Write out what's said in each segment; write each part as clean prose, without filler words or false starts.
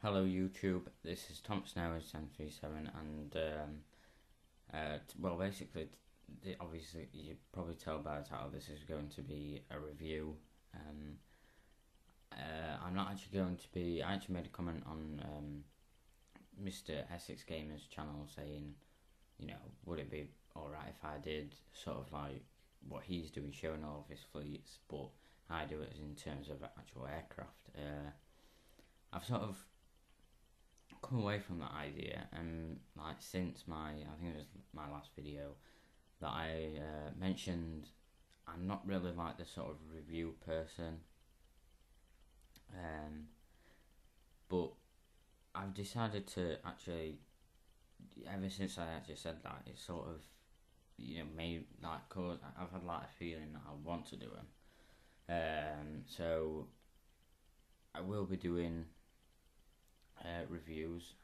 Hello YouTube, this is Tom Snow with 1037 and well basically, obviously you probably tell by the title this is going to be a review. I'm not actually going to be, I actually made a comment on Mr. Essex Gamer's channel saying, you know, would it be alright if I did sort of like what he's doing, showing all of his fleets, but I do it in terms of actual aircraft. I've sort of come away from that idea, and like since I think it was my last video that I mentioned I'm not really like the sort of review person, but I've decided to actually, ever since I actually said that, it's sort of, you know, made like, cause I've had like a feeling that I want to do them, so I will be doing reviews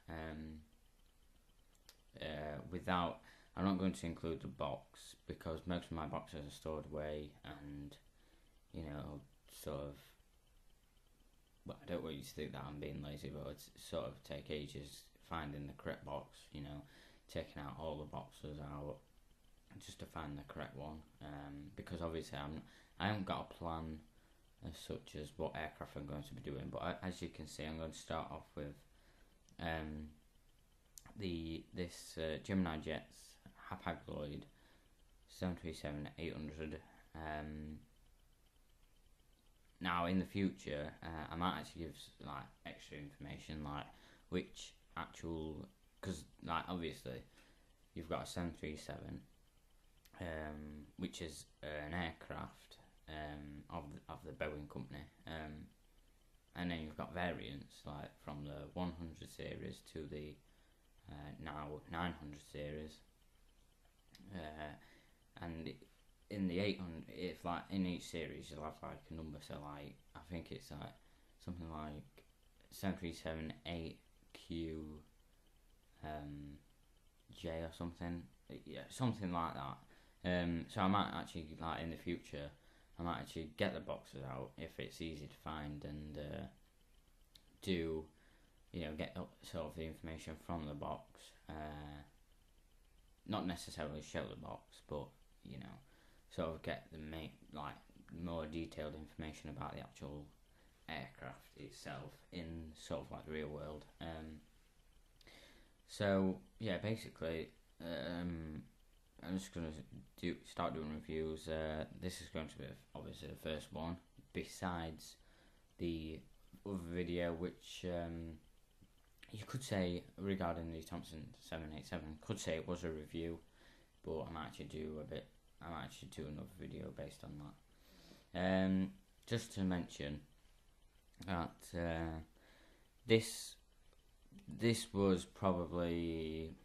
without, I'm not going to include the box because most of my boxes are stored away, and you know, sort of, well, I don't want you to think that I'm being lazy, but it's sort of take ages finding the correct box, you know, taking out all the boxes out just to find the correct one, because obviously I haven't got a plan as such as what aircraft I'm going to be doing, but as you can see, I'm going to start off with this Gemini Jets Hapag Lloyd 737-800. Now in the future, I might actually give like extra information, like which actual, because like obviously you've got a 737, which is an aircraft of the Boeing company, and then you've got variants like from the 100 series to the now 900 series, and in the 800, if like in each series you'll have like a number, so like I think it's like something like 737-8Q J or something, yeah, something like that. So I might actually, like in the future, I might actually get the boxes out if it's easy to find, and do, you know, get sort of the information from the box, not necessarily show the box, but you know, sort of get the like more detailed information about the actual aircraft itself in sort of like the real world. So yeah, basically, I'm just gonna start doing reviews. This is going to be obviously the first one, besides the other video, which you could say regarding the Thompson 787, could say it was a review, but I might actually do another video based on that. Just to mention that this was probably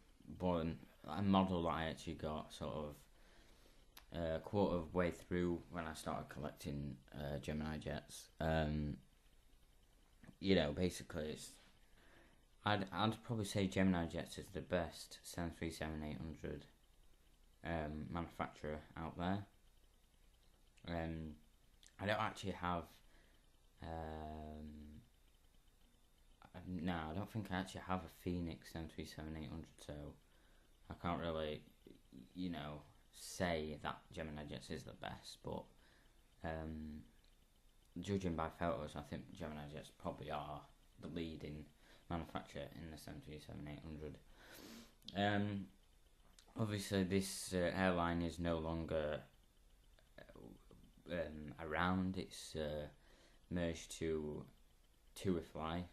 a model that I actually got sort of a quarter of way through when I started collecting Gemini jets. You know, basically I'd probably say Gemini Jets is the best 737-800 manufacturer out there. I don't actually have no, I don't think I actually have a Phoenix 737-800, so I can't really, you know, say that Gemini Jets is the best, but judging by photos, I think Gemini Jets probably are the leading manufacturer in the 737-800. Obviously this airline is no longer around. It's merged to TUI.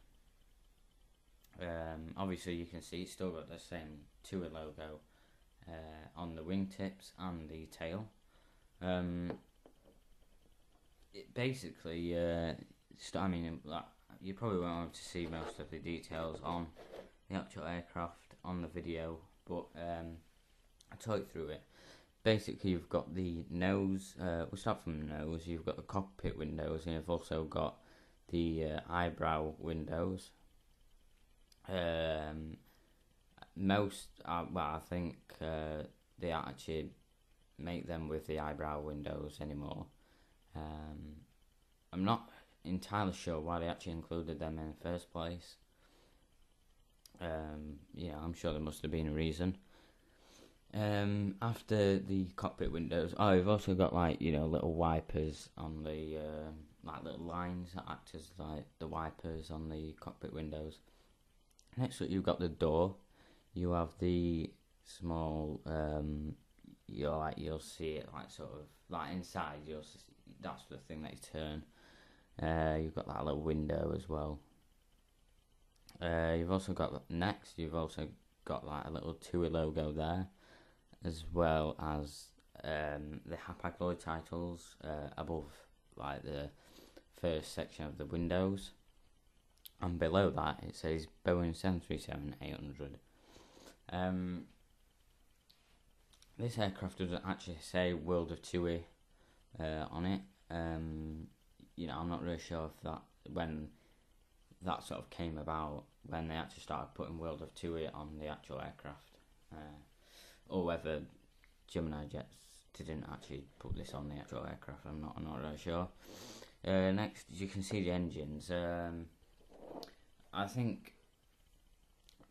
Obviously you can see it's still got the same TUI logo on the wingtips and the tail. It basically, I mean, like, you probably won't want to see most of the details on the actual aircraft on the video, but I'll talk through it. Basically, you've got the nose, we'll start from the nose. You've got the cockpit windows, and you've also got the eyebrow windows. Most, well, I think they actually make them with the eyebrow windows anymore. I'm not entirely sure why they actually included them in the first place. Yeah, I'm sure there must have been a reason. After the cockpit windows, you've also got like little wipers on the like little lines that act as like the wipers on the cockpit windows. Next up, you've got the door. You have the small you'll see it like sort of like inside. That's the thing that you turn. You've got that little window as well. You've also got like a little TUI logo there, as well as the Hapag Lloyd titles above like the first section of the windows, and below that it says Boeing 737-800. This aircraft doesn't actually say World of TUI on it. I'm not really sure if that when that sort of came about, when they actually started putting World of TUI on the actual aircraft, or whether Gemini jets didn't actually put this on the actual aircraft. I'm not really sure. Next, you can see the engines. I think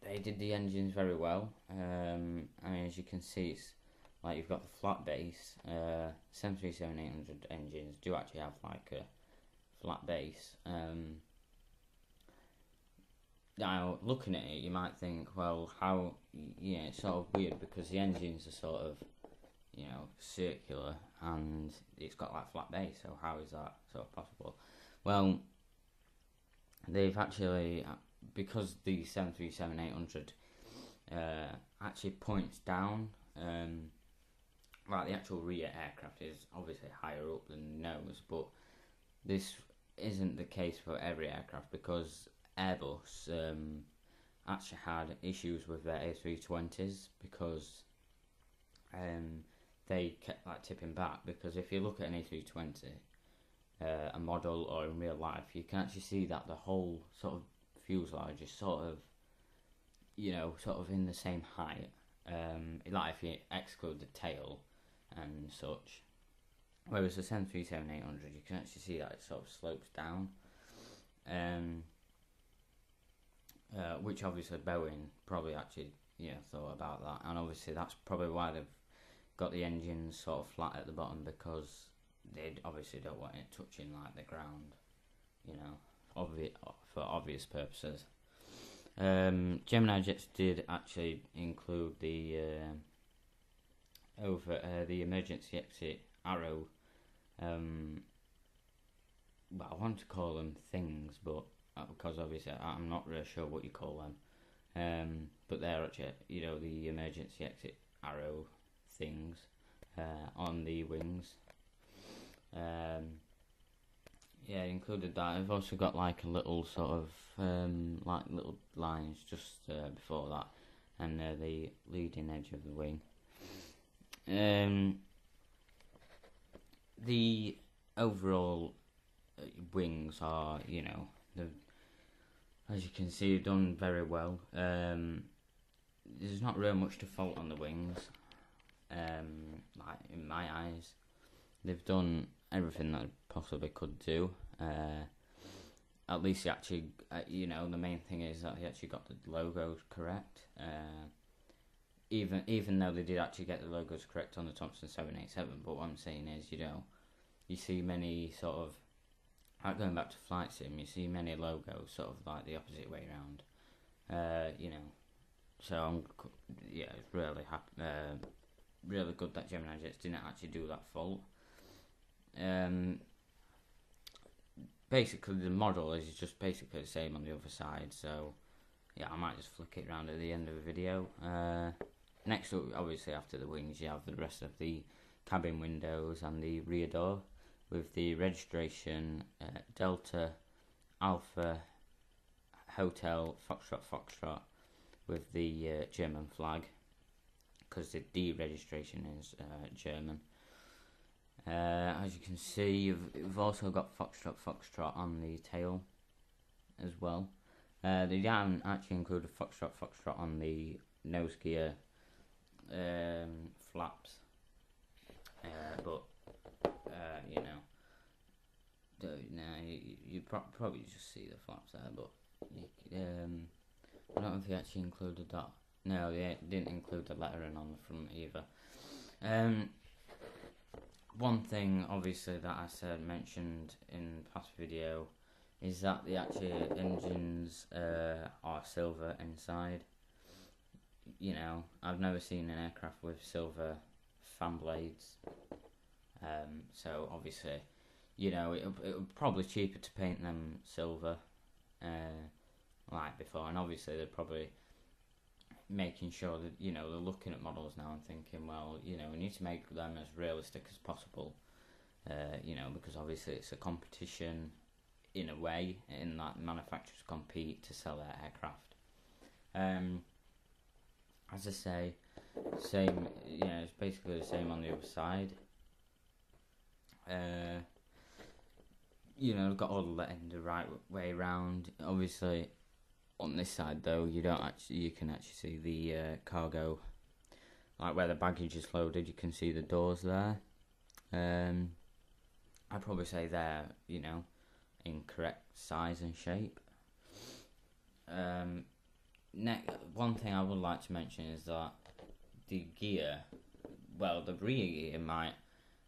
they did the engines very well. As you can see, it's like you've got the flat base. 737-800 engines do actually have like a flat base. Now, looking at it, you might think, well, how? Yeah, it's sort of weird because the engines are sort of, circular, and it's got like flat base. So how is that sort of possible? Well, they've actually, because the 737-800 actually points down. Like the actual rear aircraft is obviously higher up than the nose, but this isn't the case for every aircraft, because Airbus actually had issues with their A320s because they kept like tipping back. Because if you look at an A320, a model, or in real life, you can actually see that the whole sort of fuselage is sort of in the same height. Like if you exclude the tail and such. Whereas the 737-800, you can actually see that it sort of slopes down. Which obviously Boeing probably actually thought about that, and obviously that's probably why they've got the engines sort of flat at the bottom, because they obviously don't want it touching like the ground, for obvious purposes. Gemini jets did actually include the the emergency exit arrow. I want to call them things, but because obviously I'm not really sure what you call them. But they're actually the emergency exit arrow things on the wings. Yeah, included that. I've also got like a little sort of like little lines just before that, and the leading edge of the wing. The overall wings are, as you can see, done very well. There's not really much to fault on the wings. Like in my eyes, they've done everything that they possibly could do. At least they actually, the main thing is that they actually got the logos correct. Even though they did actually get the logos correct on the Thompson 787, but what I'm saying is, you see many sort of, like going back to flight sim, you see many logos sort of like the opposite way around. So I'm, it's really really good that Gemini jets didn't actually do that fault. Basically the model is just basically the same on the other side, so yeah, I might just flick it around at the end of the video. Next up, obviously after the wings, you have the rest of the cabin windows and the rear door with the registration Delta Alpha Hotel Foxtrot with the German flag, because the D registration is German. As you can see, you've also got Foxtrot on the tail as well. They haven't actually included Foxtrot on the nose gear flaps, but you probably just see the flaps there, but I don't know if they actually included that. No, they didn't include the lettering on the front either. One thing, obviously, that I mentioned in the past video is that the actual engines are silver inside. You know, I've never seen an aircraft with silver fan blades. So obviously, you know, it would probably cheaper to paint them silver, like before, and obviously they're probably making sure that, you know, they're looking at models now and thinking, well, you know, we need to make them as realistic as possible, you know, because obviously it's a competition in a way, in that manufacturers compete to sell their aircraft. As I say, same, you know, it's basically the same on the other side. You know, got all the lettering the right way round. Obviously, on this side though, you can actually see the cargo, like where the baggage is loaded. You can see the doors there. I'd probably say they're, you know, in correct size and shape. One thing I would like to mention is that the gear, well, the rear gear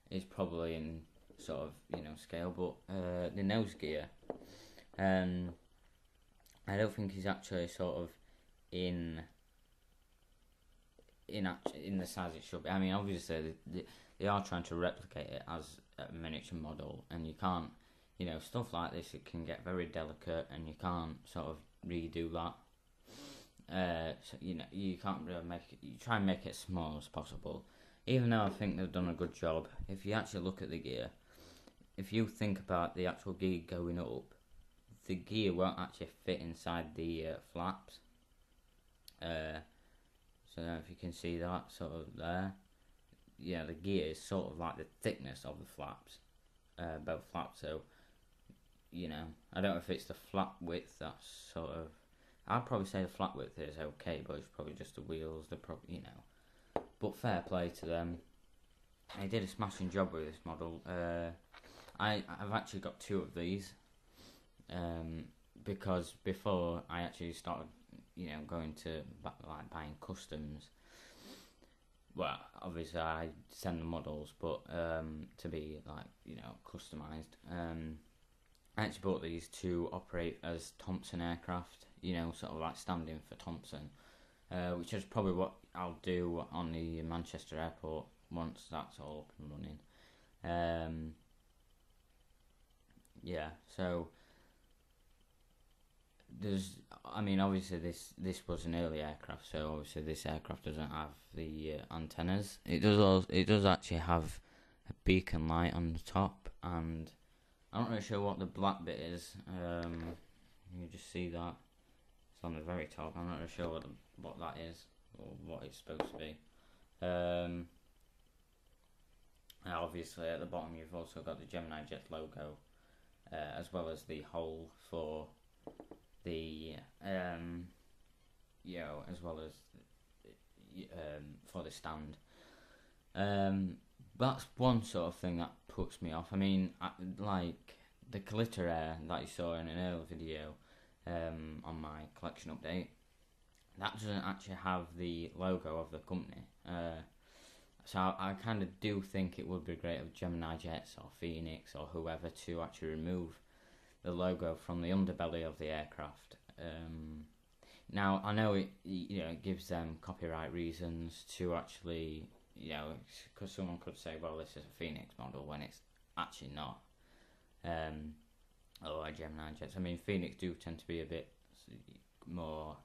is probably in sort of, you know, scale, but the nose gear, I don't think is actually sort of in the size it should be. I mean, obviously they are trying to replicate it as a miniature model, and you can't, you know, stuff like this, it can get very delicate, and you can't sort of redo that. So, you know, you can't really you try and make it as small as possible, even though I think they've done a good job. If you actually look at the gear, if you think about the actual gear going up, the gear won't actually fit inside the flaps. So now if you can see that sort of there, yeah, the gear is sort of like the thickness of the flaps, both flaps. So, you know, I don't know if it's the flap width that's sort of, I'd probably say the flat width is okay, but it's probably just the wheels, you know. But fair play to them. They did a smashing job with this model. I've actually got two of these, because before I actually started, you know, going to like buying customs. Well, obviously I send the models, but to be like, you know, customized. I actually bought these to operate as Thompson aircraft, you know, sort of like standing for Thompson, which is probably what I'll do on the Manchester airport once that's all up and running. Yeah, so I mean, obviously this was an early aircraft, so obviously this aircraft doesn't have the antennas. It does actually have a beacon light on the top, and I'm not really sure what the black bit is. You just see that it's on the very top. I'm not really sure what that is or what it's supposed to be. And obviously at the bottom you've also got the Gemini Jet logo, as well as the hole for the you know, as well as for the stand. That's one sort of thing that puts me off. I mean, like the glitter air that you saw in an earlier video on my collection update, that doesn't actually have the logo of the company. So I kind of do think it would be great if Gemini Jets or Phoenix or whoever to actually remove the logo from the underbelly of the aircraft. Now I know it gives them copyright reasons to actually, because someone could say, well, this is a Phoenix model when it's actually not. Or Gemini Jets. I mean, Phoenix do tend to be a bit more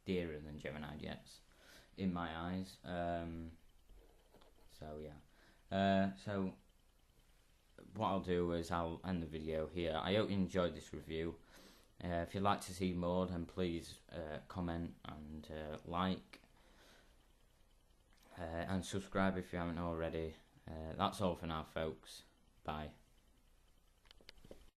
dearer than Gemini Jets in my eyes. So yeah. So what I'll do is I'll end the video here. I hope you enjoyed this review. If you'd like to see more, then please comment and like and subscribe if you haven't already. That's all for now, folks. Bye.